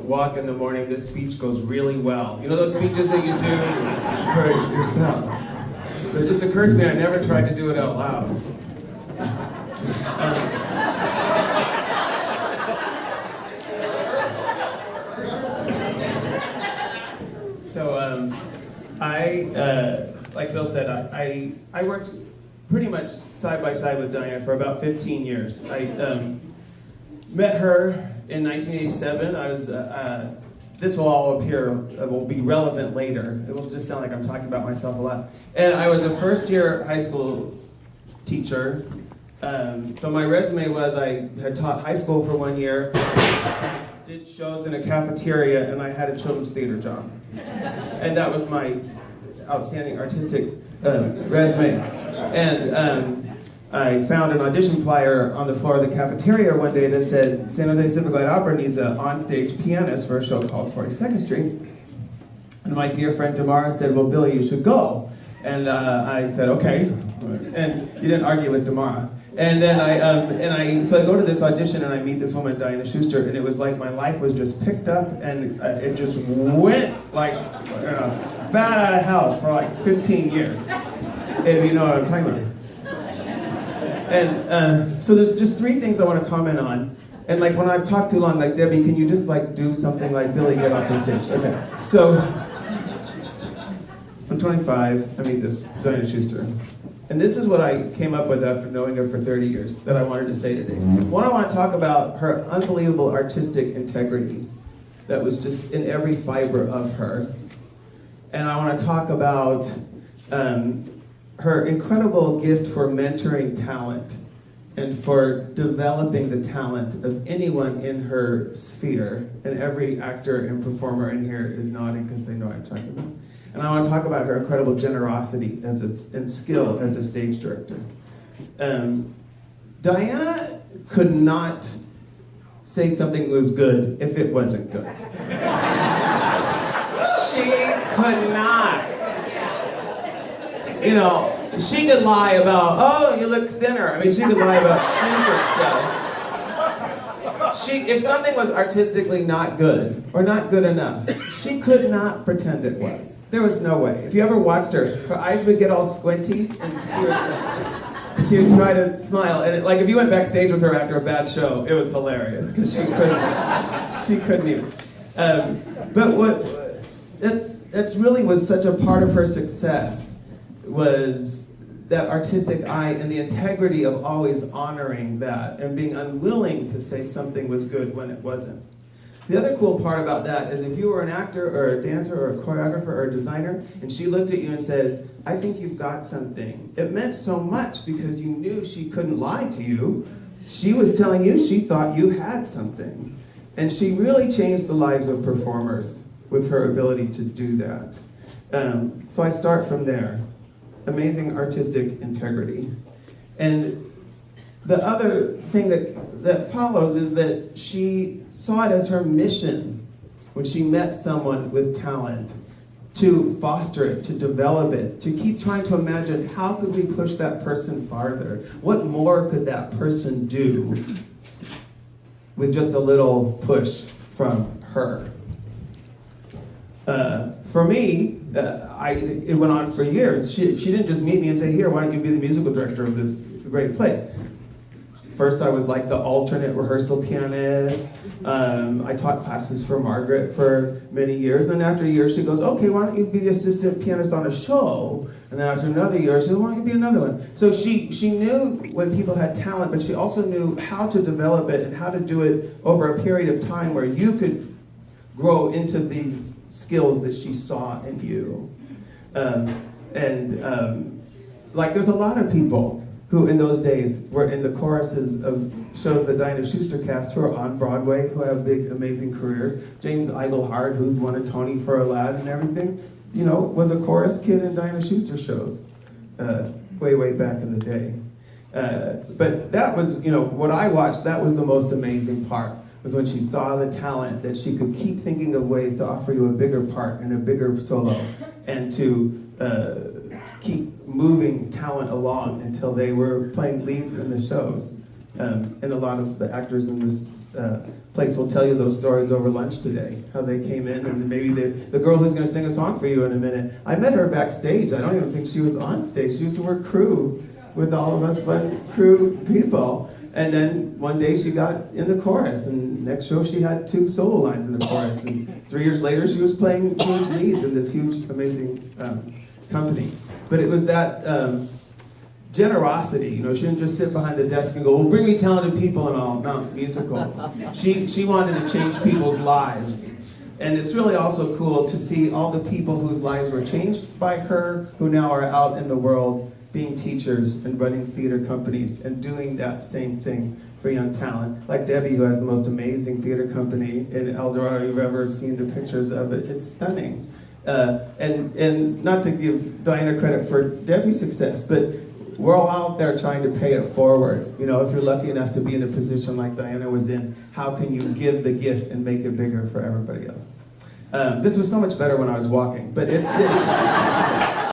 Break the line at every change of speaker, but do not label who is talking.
walk in the morning, this speech goes really well. You know those speeches that you do for yourself? But it just occurred to me I never tried to do it out loud. Like Bill said, I worked pretty much side by side with Dianna for about 15 years. I met her in 1987. This will all will be relevant later. It will just sound like I'm talking about myself a lot. And I was a first-year high school teacher. So my resume was I had taught high school for 1 year, did shows in a cafeteria, and I had a children's theater job. And that was my outstanding artistic resume. And I found an audition flyer on the floor of the cafeteria one day that said San Jose Civic Light Opera needs an onstage pianist for a show called 42nd Street. And my dear friend Tamara said, well, Billy, you should go. And I said, okay. And you didn't argue with Tamara. And then so I go to this audition and I meet this woman, Dianna Shuster, and it was like my life was just picked up and it just went like bat out of hell for like 15 years, if you know what I'm talking about. And so there's just 3 things I want to comment on. And like when I've talked too long, like Debbie, can you just like do something like Billy, get off the stage? Okay. So I'm 25. I meet this Dianna Shuster. And this is what I came up with after knowing her for 30 years that I wanted to say today. One, I want to talk about her unbelievable artistic integrity that was just in every fiber of her. And I want to talk about her incredible gift for mentoring talent and for developing the talent of anyone in her sphere. And every actor and performer in here is nodding because they know what I'm talking about. And I want to talk about her incredible generosity and skill as a stage director. Dianna could not say something was good if it wasn't good. She could not. You know, she could lie about, oh, you look thinner. I mean, she could lie about super stuff. If something was artistically not good or not good enough, she could not pretend it was. There was no way. If you ever watched her, her eyes would get all squinty, and she would try to smile. And like if you went backstage with her after a bad show, it was hilarious because she couldn't even. But that really was such a part of her success was that artistic eye and the integrity of always honoring that and being unwilling to say something was good when it wasn't. The other cool part about that is if you were an actor or a dancer or a choreographer or a designer and she looked at you and said, I think you've got something, it meant so much because you knew she couldn't lie to you. She was telling you she thought you had something. And she really changed the lives of performers with her ability to do that. So I start from there. Amazing artistic integrity. And the other thing that follows is that she saw it as her mission when she met someone with talent to foster it, to develop it, to keep trying to imagine how could we push that person farther? What more could that person do with just a little push from her? For me, it went on for years. She didn't just meet me and say, here, why don't you be the musical director of this great place? First, I was like the alternate rehearsal pianist. I taught classes for Margaret for many years. And then after a year, she goes, okay, why don't you be the assistant pianist on a show? And then after another year, she goes, why don't you be another one? So she knew when people had talent, but she also knew how to develop it and how to do it over a period of time where you could grow into these skills that she saw in you. Like there's a lot of people who in those days were in the choruses of shows that Dianna Shuster cast who are on Broadway, who have big, amazing careers. James Iglehart, who's won a Tony for Aladdin and everything, you know, was a chorus kid in Dianna Shuster shows way back in the day. But that was, you know, what I watched, that was the most amazing part, was when she saw the talent that she could keep thinking of ways to offer you a bigger part and a bigger solo, and to keep moving talent along until they were playing leads in the shows. And a lot of the actors in this place will tell you those stories over lunch today, how they came in, and maybe the girl who's going to sing a song for you in a minute. I met her backstage. I don't even think she was on stage. She used to work crew with all of us fun crew people. And then one day she got in the chorus, and next show she had 2 solo lines in the chorus. And 3 years later she was playing huge leads in this huge, amazing company. But it was that generosity, you know, she didn't just sit behind the desk and go, well, bring me talented people and I'll mount musical. She wanted to change people's lives. And it's really also cool to see all the people whose lives were changed by her, who now are out in the world being teachers and running theater companies and doing that same thing for young talent. Like Debbie, who has the most amazing theater company in El Dorado. You've ever seen the pictures of it. It's stunning. And not to give Dianna credit for Debbie's success, but we're all out there trying to pay it forward. You know, if you're lucky enough to be in a position like Dianna was in, how can you give the gift and make it bigger for everybody else? This was so much better when I was walking, but it's